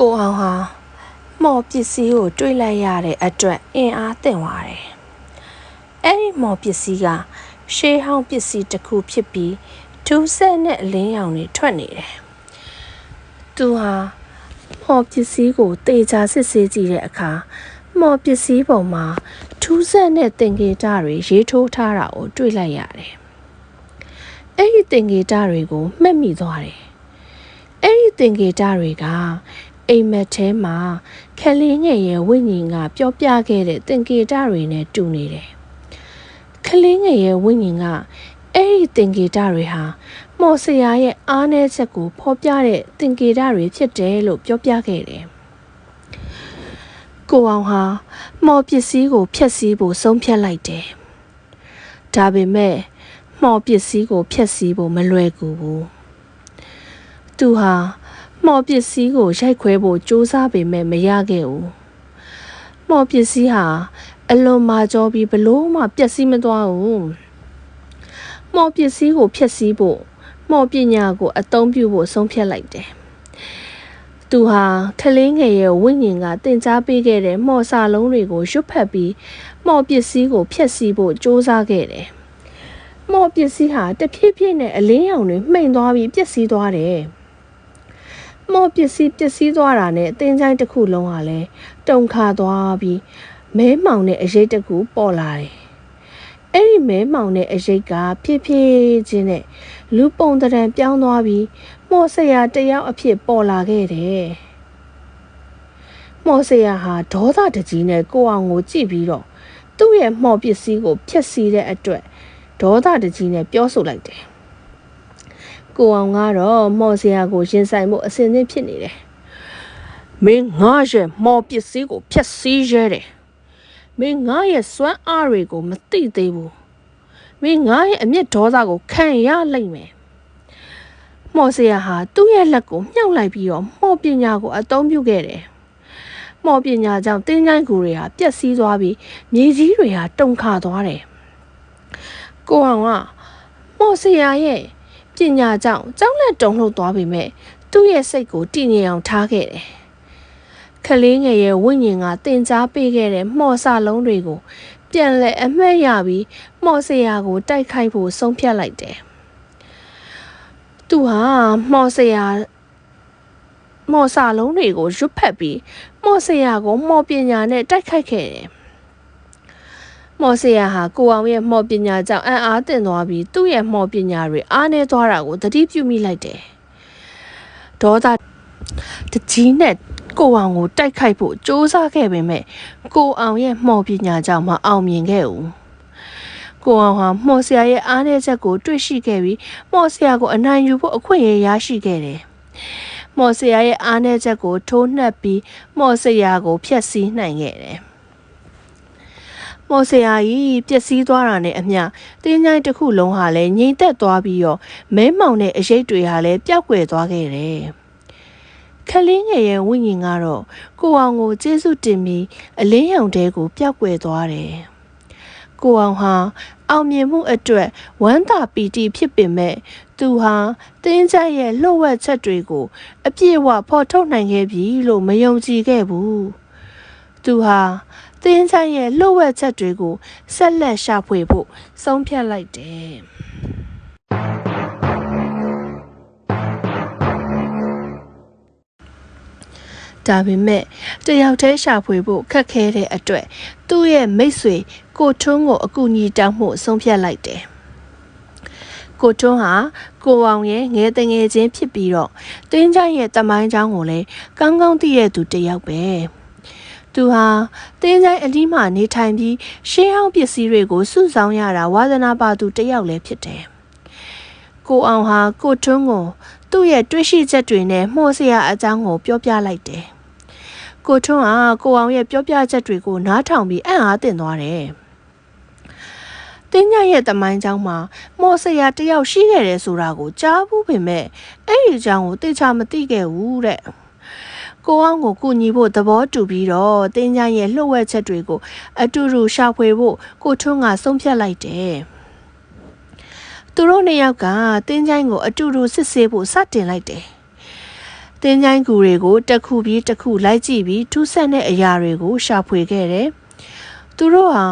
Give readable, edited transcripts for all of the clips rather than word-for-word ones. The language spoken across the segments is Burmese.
ကိုအောင်ဟာမော်ပစ္စည်းကိုတွေးလိုက်ရတဲ့အတွက်အင်အားသင့်သွားတယ်။အဲ့ဒီမော်ပစ္စည်းကရှေးဟောင်းပစ္စည်းတစ်ခုဖြစ်ပြီးထူးဆန်းတဲ့အလင်းရောင်တွေထွက်နေတယ်။သူဟာမော်ပစ္စည်းကိုတေချာစစ်ဆေးကြည့်တဲ့အခါမော်ပစ္စည်းပေါ်မှာထူးဆန်းတဲ့သင်္ကေတတွေရေးထိုးထားတာကိုတွေ့လိုက်ရတယ်။အဲ့ဒီသင်္ကေတတွေကိုမှတ်မိသွားတယ်။အဲ့ဒီသင်္ကေတတွေကအိမ်မက်ထဲမှာခလေးငယ်ရဲ့ဝိညာဉ်ကပြောပြခဲ့တဲ့သင်္ကေတတွေနဲ့တူနေတယ်။ခလေးငယ်ရဲ့ဝိညာဉ်ကအဲ့ဒီသင်္ကေတတွေဟာမော်ဆရာရဲ့အားနည်းချက်ကိုဖော်ပြတဲ့သင်္ကေတတွေဖြစ်တယ်လို့ပြောပြခဲ့တယ်။ကိုအောင်ဟာမော်ပစ္စည်းကိုဖျက်ဆီးဖို့ဆုံးဖြတ်လိုက်တယ်။ဒါပေမဲ့မော်ပစ္စည်းကိုဖျက်ဆီးဖို့မလွယ်ကူဘူး။သူဟာမော်ပစ္စည်းကိုရိုက်ခွဲဖို့ကြိုးစားပေမဲ့မရခဲ့ဘူး။မော်ပစ္စည်းဟာအလွန်မာကျောပြီးဘလို့မှပျက်စီးမသွားဘူး။မော်ပစ္စည်းကိုဖျက်ဆီးဖို့မော်ပညာကိုအသုံးပြုဖို့ဆုံးဖြတ်လိုက်တယ်။သူဟာခလေးငယ်ရဲ့ဝိညာဉ်ကတင်ကြားပေးခဲ့တဲ့မော်စာလုံးတွေကိုရွတ်ဖတ်ပြီးမော်ပစ္စည်းကိုဖျက်ဆီးဖို့ကြိုးစားခဲ့တယ်။မော်ပစ္စည်းဟာတဖြည်းဖြည်းနဲ့အလင်းရောင်တွေမှိန်သွားပြီးပျက်စီးသွားတယ်။မော်ပစ္စည်းပျက်စီးသွားတာနဲ့တင်ချိုင်းတစ်ခုလုံးဟာလည်းတုန်ခါသွားပြီးမဲမောင်တဲ့အရိပ်တစ်ခုပေါ်လာတယ်။အဲ့ဒီမဲမောင်တဲ့အရိပ်ကဖြည်းဖြည်းချင်းနဲ့လူပုံတံပြောင်းသွားပြီးမော်ဆရာတယောက်အဖြစ်ပေါ်လာခဲ့တယ်။မော်ဆရာဟာဒေါသတကြီးနဲ့ကိုအောင်ကိုကြည့်ပြီးတော့သူ့ရဲ့မော်ပစ္စည်းကိုဖျက်ဆီးတဲ့အတွက်ဒေါသတကြီးနဲ့ပြောဆိုလိုက်တယ်။ကိုအောင်ကတော့မော်ဆရာကိုရင်ဆိုင်မှုအစင်းသင်းဖြစ်နေတယ်။မင်းငါရဲ့မော်ပစ္စည်းကိုဖျက်ဆီးရဲတယ်။မင်းငါရဲ့စွမ်းအားတွေကိုမသိသေးဘူး။မင်းငါရဲ့အမျက်ဒေါသကိုခံရလိမ့်မယ်။မော်ဆရာဟာသူ့ရဲ့လက်ကိုမြှောက်လိုက်ပြီးတော့မော်ပညာကိုအသုံးပြုခဲ့တယ်။မော်ပညာကြောင့်တင်းချိုင်းကူတွေဟာပျက်စီးသွားပြီးမြေကြီးတွေဟာတုန်ခါသွားတယ်။ကိုအောင်ကမော်ဆရာရဲ့ပညာကြောင့်ကြောက်လန့်တုန်လှုပ်သွားပေမဲ့သူ့ရဲ့စိတ်ကိုတည်ငြိမ်အောင်ထားခဲ့တယ်။ခလေးငယ်ရဲ့ဝိညာဉ်ကတင်ကြားပေးခဲ့တဲ့မော်စာလုံးတွေကိုပြန်လည်အမှတ်ရပြီးမော်ဆရာကိုတိုက်ခိုက်ဖို့ဆုံးဖြတ်လိုက်တယ်။သူဟာမော်စာလုံးတွေကိုရွတ်ဖတ်ပြီးမော်ဆရာကိုမော်ပညာနဲ့တိုက်ခိုက်ခဲ့တယ်။မော်ဆရာဟာကိုအောင်ရဲ့မော်ပညာကြောင့်အံ့အားသင့်သွားပြီးသူ့ရဲ့မော်ပညာတွေအားနည်းသွားတာကိုသတိပြုမိလိုက်တယ်။ဒေါသတကြီးနဲ့ကိုအောင်ကိုတိုက်ခိုက်ဖို့ကြိုးစားခဲ့ပေမဲ့ကိုအောင်ရဲ့မော်ပညာကြောင့်မအောင်မြင်ခဲ့ဘူး။ကိုအောင်ဟာမော်ဆရာရဲ့အားနည်းချက်ကိုတွေ့ရှိခဲ့ပြီးမော်ဆရာကိုအနိုင်ယူဖို့အခွင့်အရေးရရှိခဲ့တယ်။မော်ဆရာရဲ့အားနည်းချက်ကိုထိုးနှက်ပြီးမော်ဆရာကိုဖျက်ဆီးနိုင်ခဲ့တယ်။မော်ဆရာကြီးပျက်စီးသွားတာနဲ့အမျှတင်းချိုင်းတစ်ခုလုံးဟာလည်းငြိမ်သက်သွားပြီးတော့မဲမောင်တဲ့အရိပ်တွေဟာလည်းပျောက်ကွယ်သွားခဲ့တယ်။ခလေးငယ်ရဲ့ဝိညာဉ်ကတော့ကိုအောင်ကိုကျေးဇူးတင်ပြီးအလင်းရောင်တဲကိုပျောက်ကွယ်သွားတယ်။ကိုအောင်ဟာအောင်မြင်မှုအတွက်ဝမ်းသာပီတိဖြစ်ပေမဲ့သူဟာတင်းချိုင်းရဲ့လှုပ်ဝက်ချက်တွေကိုအပြည့်အဝဖော်ထုတ်နိုင်ခဲ့ပြီလို့မယုံကြည်ခဲ့ဘူး။သူဟာတင်းချိုင်းရဲ့လှုပ်ဝက်ချက်တွေကိုဆက်လက်ရှာဖွေဖို့ဆုံးဖြတ်လိုက်တယ်။ဒါပေမဲ့တယောက်တည်းရှာဖွေဖို့ခက်ခဲတဲ့အတွက်သူ့ရဲ့မိတ်ဆွေကိုထွန်းကိုအကူအညီတောင်းမှုဆုံးဖြတ်လိုက်တယ်။ကိုထွန်းဟာကိုအောင်ရဲ့ငယ်တငယ်ချင်းဖြစ်ပြီးတော့တင်းချိုင်းရဲ့တမိုင်းချောင်းကိုလည်းကောင်းကောင်းသိတဲ့သူတစ်ယောက်ပဲ။သူဟာတင်းချိုင်းအလီးမှနေထိုင်ပြီးရှေးဟောင်းပစ္စည်းတွေကိုစုဆောင်းရတာဝါသနာပါသူတစ်ယောက်လည်းဖြစ်တယ်။ကိုအောင်ဟာကိုထွန်းကိုသူ့ရဲ့တွေးရှိချက်တွေနဲ့မှော်ဆရာအကြောင်းကိုပြောပြလိုက်တယ်။ကိုထွန်းဟာကိုအောင်ရဲ့ပြောပြချက်တွေကိုနားထောင်ပြီးအံ့အားသင့်သွားတယ်။တင်းချိုင်းရဲ့တမိုင်းချောင်းမှာမော်ဆရာတယောက်ရှိခဲ့တယ်ဆိုတာကိုကြားဘူးပေမဲ့အဲ့ဒီအကြောင်းကိုသိချမသိခဲ့ဘူးတဲ့။ကိုအောင်ကိုကူညီဖို့သဘောတူပြီးတော့တင်းချိုင်းရဲ့လှုပ်ဝက်ချက်တွေကိုအတူတူရှာဖွေဖို့ကိုထွန်းကဆုံးဖြတ်လိုက်တယ်။သူတို့နှစ်ယောက်ကတင်းချိုင်းကိုအတူတူစစ်ဆေးဖို့စတင်လိုက်တယ်။ တင်းချိုင်းကူတွေကိုတစ်ခုပြီးတစ်ခုလိုက်ကြည့်ပြီးထူးဆန်းတဲ့အရာတွေကိုရှာဖွေခဲ့တယ်။သူတို့ဟာ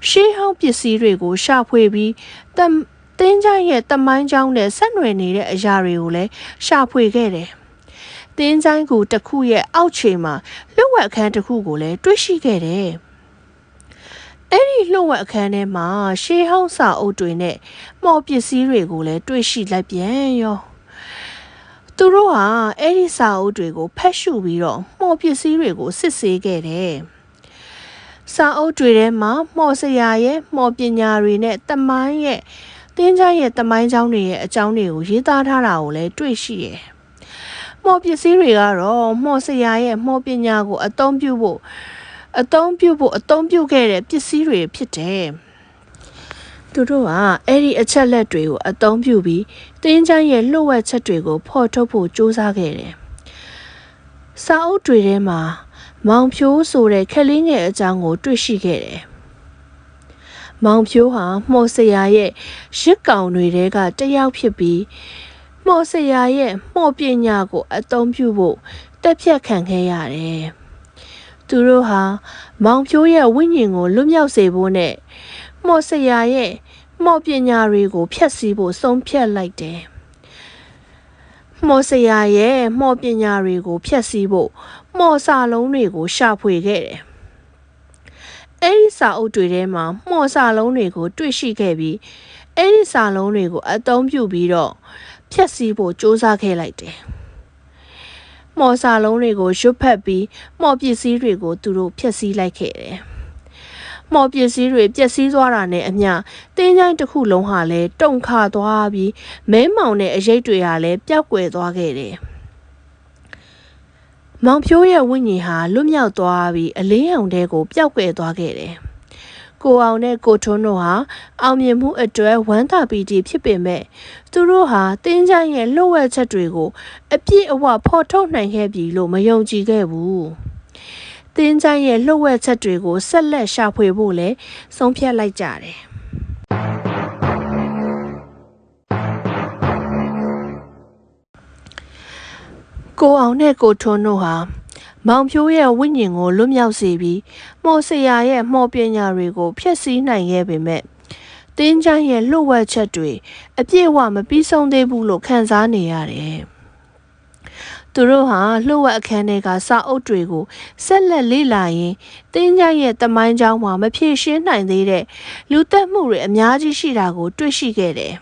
ရှေးဟောင်းပစ္စည်းတွေကိုရှာဖွေပြီးတင်းချိုင်းရဲ့တမိုင်းကြောင်းနဲ့ဆက်နွယ်နေတဲ့အရာတွေကိုလည်းရှာဖွေခဲ့တယ်။တင်းချိုင်းကူတစ်ခုရဲ့အောက်ခြေမှာလှုပ်ဝက်အခန်းတစ်ခုကိုလည်းတွေ့ရှိခဲ့တယ်။အဲ့ဒီလှုပ်ဝက်အခန်းထဲမှာရှေးဟောင်းစာအုပ်တွေနဲ့မော်ပစ္စည်းတွေကိုလည်းတွေ့ရှိလိုက်ပြန်ရော။သူတို့ဟာအဲ့ဒီစာအုပ်တွေကိုဖတ်ရှုပြီးတော့မော်ပစ္စည်းတွေကိုစစ်ဆေးခဲ့တယ်။စာအုပ်တွေထဲမှာမော်ဆရာရဲ့မော်ပညာတွေနဲ့တမိုင်းရဲ့တင်းချိုင်းရဲ့တမိုင်းကြောင်းတွေရဲ့အကြောင်းတွေကိုရေးသားထားတာကိုလည်းတွေ့ရှိတယ်။မော်ပစ္စည်းတွေကတော့မော်ဆရာရဲ့မော်ပညာကိုအသုံးပြုခဲ့တဲ့ပစ္စည်းတွေဖြစ်တယ်။သူတို့ကအဲ့ဒီအချက်လက်တွေကိုအသုံးပြုပြီးတင်းချိုင်းရဲ့လှုပ်ဝက်ချက်တွေကိုဖော်ထုတ်ဖို့ကြိုးစားခဲ့တယ်။စာအုပ်တွေထဲမှာမောင်ဖြိုးဆိုတဲ့ခက်လေးငယ်အကြောင်းကိုတွေ့ရှိခဲ့တယ်။မောင်ဖြိုးဟာမော်ဆရာရဲ့ရစ်ကောင်တွေထဲကတစ်ယောက်ဖြစ်ပြီးမော်ဆရာရဲ့မော်ပညာကိုအသုံးပြုဖို့တက်ဖြတ်ခံခဲ့ရတယ်။သူတို့ဟာမောင်ဖြိုးရဲ့ဝိညာဉ်ကိုလွတ်မြောက်စေဖို့နဲ့မော်ဆရာရဲ့မော်ပညာတွေကိုဖျက်ဆီးဖို့ဆုံးဖြတ်လိုက်တယ်။မော်ဆရာရဲ့မော်ပညာတွေကိုဖျက်ဆီးဖို့မော်စာလုံးတွေကိုရှာဖွေခဲ့တယ်။အဲဒီစာအုပ်တွေထဲမှာမော်စာလုံးတွေကိုတွေ့ရှိခဲ့ပြီးအဲဒီစာလုံးတွေကိုအသုံးပြုပြီးတော့ဖျက်ဆီးဖို့ကြိုးစားခဲ့လိုက်တယ်။မော်စာလုံးတွေကိုရွတ်ဖတ်ပြီးမော်ပစ္စည်းတွေကိုသူတို့ဖျက်ဆီးလိုက်ခဲ့တယ်။မော်ပစ္စည်းတွေပျက်စီးသွားတာနဲ့အမျှတင်းချိုင်းတစ်ခုလုံးဟာလည်းတုန်ခါသွားပြီးမဲမောင်တဲ့အရိပ်တွေဟာလည်းပျောက်ကွယ်သွားခဲ့တယ်။မောင်ဖြိုးရဲ့ဝိညာဉ်ဟာလွတ်မြောက်သွားပြီးအလင်းရောင်ထဲကိုပျောက်ကွယ်သွားခဲ့တယ်။ကိုအောင်နဲ့ကိုထွန်းတို့ဟာအောင်မြင်မှုအတွက်ဝမ်းသာပီတိဖြစ်ပေမဲ့သူတို့ဟာတင်းချိုင်းရဲ့လှုပ်ဝက်ချက်တွေကိုအပြည့်အဝဖော်ထုတ်နိုင်ခဲ့ပြီလို့မယုံကြည်ခဲ့ဘူး။တင်းချိုင်းရဲ့လှုပ်ဝက်ချက်တွေကိုဆက်လက်ရှာဖွေဖို့လည်းဆုံးဖြတ်လိုက်ကြတယ်။ကိုအောင်နဲ့ကိုထွန်းတို့ဟာမောင်ဖြိုးရဲ့ဝိညာဉ်ကိုလွတ်မြောက်စေပြီးမော်ဆရာရဲ့မော်ပညာတွေကိုဖျက်ဆီးနိုင်ခဲ့ပေမဲ့တင်းချိုင်းရဲ့လှုပ်ဝက်ချက်တွေအပြည့်အဝမပြီးဆုံးသေးဘူးလို့ခံစားနေရတယ်။သူတို့ဟာလှုပ်ဝက်အခန်းထဲကစာအုပ်တွေကိုဆက်လက်လေ့လာရင်းတင်းချိုင်းရဲ့တမိုင်းကြောင်းမှာမဖြေရှင်းနိုင်သေးတဲ့လူသက်မှုတွေအများကြီးရှိတာကိုတွေ့ရှိခဲ့တယ်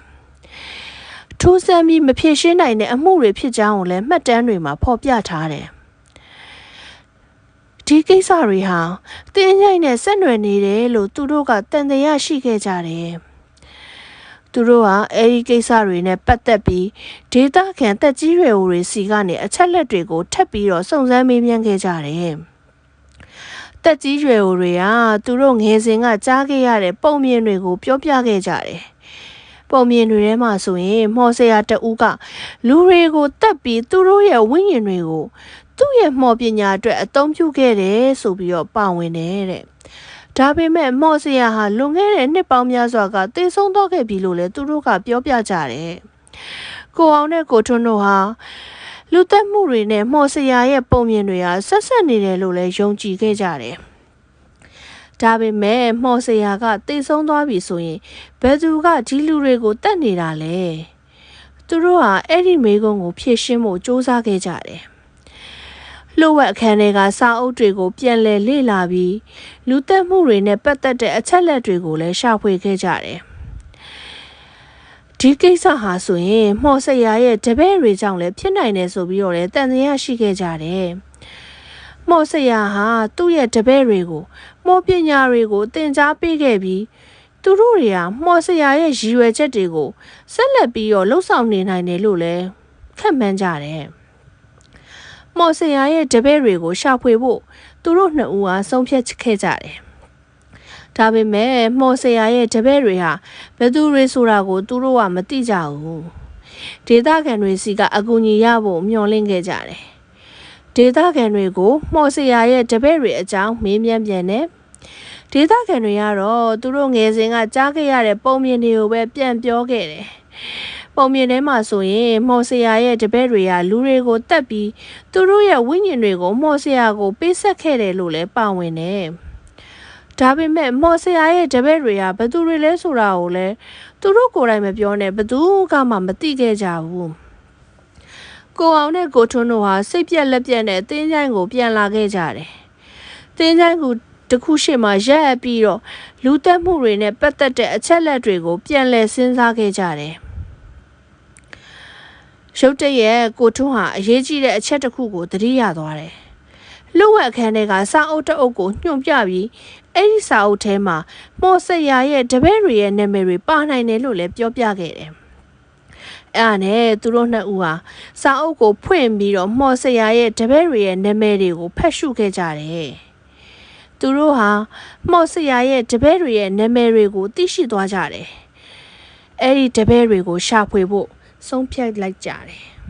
။ထိုးဆန်းပြီးမဖြေရှင်းနိုင်တဲ့အမှုတွေဖြစ်ကြောင်းကိုလည်းမှတ်တမ်းတွေမှာဖော်ပြထားတယ်။ဒီကိစ္စတွေဟာတင်းချိုင်းနဲ့ဆက်နွယ်နေတယ်လို့သူတို့ကတန်တရားရှိခဲ့ကြတယ်။သူတို့ဟာအဲဒီကိစ္စတွေနဲ့ပတ်သက်ပြီးဒေတာခံတက်ကြီးရွယ်အိုတွေစီကနေအချက်လက်တွေကိုထပ်ပြီးတော့စုံစမ်းမေးမြန်းခဲ့ကြတယ်။တက်ကြီးရွယ်အိုတွေကသူတို့ငယ်စဉ်ကကြားခဲ့ရတဲ့ပုံမြင်တွေကိုပြောပြခဲ့ကြတယ်။ပုံမြင်တွေထဲမှာဆိုရင်မော်ဆရာတဦးကလူတွေကိုတက်ပြီးသူတို့ရဲ့ဝိညာဉ်တွေကိုသူ့ရဲ့မော်ပညာအတွက်အသုံးပြုခဲ့တယ်ဆိုပြီးတော့ပါဝင်တယ်တဲ့။ဒါပေမဲ့မော်ဆရာဟာလွန်ခဲ့တဲ့နှစ်ပေါင်းများစွာကသေဆုံးသွားခဲ့ပြီလို့လည်းသူတို့ကပြောပြကြတယ်။ကိုအောင်နဲ့ကိုထွန်းတို့ဟာလူသက်မှုတွေနဲ့မော်ဆရာရဲ့ပုံမြင်တွေဟာဆက်ဆက်နေတယ်လို့လည်းယုံကြည်ခဲ့ကြတယ်။ဒါပေမဲ့မော်ဆရာကသေဆုံးသွားပြီဆိုရင်ဘယ်သူကဒီလူတွေကိုတတ်နေတာလဲ။သူတို့ဟာအဲ့ဒီမေးခွန်းကိုဖြေရှင်းဖို့စူးစမ်းခဲ့ကြတယ်။လှုပ်ဝက်အခန်းတွေကစာအုပ်တွေကိုပြန်လည်လေ့လာပြီးလူသက်မှုတွေနဲ့ပတ်သက်တဲ့အချက်လက်တွေကိုလည်းရှာဖွေခဲ့ကြတယ်။ဒီကိစ္စဟာဆိုရင်မော်ဆရာရဲ့တပည့်တွေကြောင့်လည်းဖြစ်နိုင်တယ်ဆိုပြီးတော့လည်းတန်တရားရှိခဲ့ကြတယ်။မော်ဆရာဟာသူ့ရဲ့တပည့်တွေကိုမော်ပညာတွေကိုသင်ကြားပေးခဲ့ပြီးသူတို့တွေကမော်ဆရာရဲ့ရည်ရွယ်ချက်တွေကိုဆက်လက်ပြီးတော့လှုပ်ဆောင်နေနိုင်တယ်လို့လည်းခန့်မှန်းကြတယ်။မော်ဆရာရဲ့တပည့်တွေကိုရှာဖွေဖို့သူတို့နှစ်ဦးဟာဆုံးဖြတ်ခဲ့ကြတယ်။ဒါပေမဲ့မော်ဆရာရဲ့တပည့်တွေဟာဘယ်သူတွေဆိုတာကိုသူတို့ကမသိကြဘူး။ဒေသခံတွေစီကအကူအညီရဖို့မျှော်လင့်ခဲ့ကြတယ်။ဒေသခံတွေကိုမော်ဆရာရဲ့တပည့်တွေအကြောင်းမေးမြန်းပြန်တယ်။ဒေသခံတွေကတော့သူတို့ငယ်စဉ်ကကြားခဲ့ရတဲ့ပုံမြင်တွေကိုပဲပြန်ပြောခဲ့တယ်။ ပုံမြင်ထဲမှာဆိုရင်မော်ဆရာရဲ့တပည့်တွေကလူတွေကိုတတ်ပြီးသူတို့ရဲ့ဝိညာဉ်တွေကိုမော်ဆရာကိုပေးဆက်ခဲ့တယ်လို့လည်းပါဝင်တယ်။ဒါပေမဲ့မော်ဆရာရဲ့တပည့်တွေကဘသူတွေလဲဆိုတာကိုလည်းသူတို့ကိုယ်တိုင်မပြောနဲ့ဘသူကမှမသိခဲ့ကြဘူး။ကိုအောင်နဲ့ကိုထွန်းတို့ဟာစိတ်ပြက်လက်ပြက်နဲ့တင်းချိုင်းကိုပြန်လာခဲ့ကြတယ်။တင်းချိုင်းကိုတခုရှိမှရက်အပ်ပြီးတော့လူတက်မှုတွေနဲ့ပတ်သက်တဲ့အချက်လက်တွေကိုပြန်လည်စဉ်းစားခဲ့ကြတယ်။ရုတ်တရက်ကိုထွန်းဟာအရေးကြီးတဲ့အချက်တစ်ခုကိုသတိရသွားတယ်။လူဝက်အခန်းထဲကစာအုပ်တအုပ်ကိုညွှန်ပြပြီးအဲ့ဒီစာအုပ်ထဲမှာမော်ဆရာရဲ့တပည့်တွေရဲ့နာမည်တွေပါနိုင်တယ်လို့လည်းပြောပြခဲ့တယ်။အဲ့ဒါနဲ့သူတို့နှစ်ဦးဟာစာအုပ်ကိုဖွင့်ပြီးတော့မော်ဆရာရဲ့တပည့်တွေရဲ့နာမည်တွေကိုဖတ်ရှုခဲ့ကြတယ်။သူတို့ဟာမော်ဆရာရဲ့တပည့်တွေရဲ့နာမည်တွေကိုသိရှိသွားကြတယ်။အဲ့ဒီတပည့်တွေကိုရှာဖွေဖို့ဆုံးဖြတ်လိုက်ကြတယ်။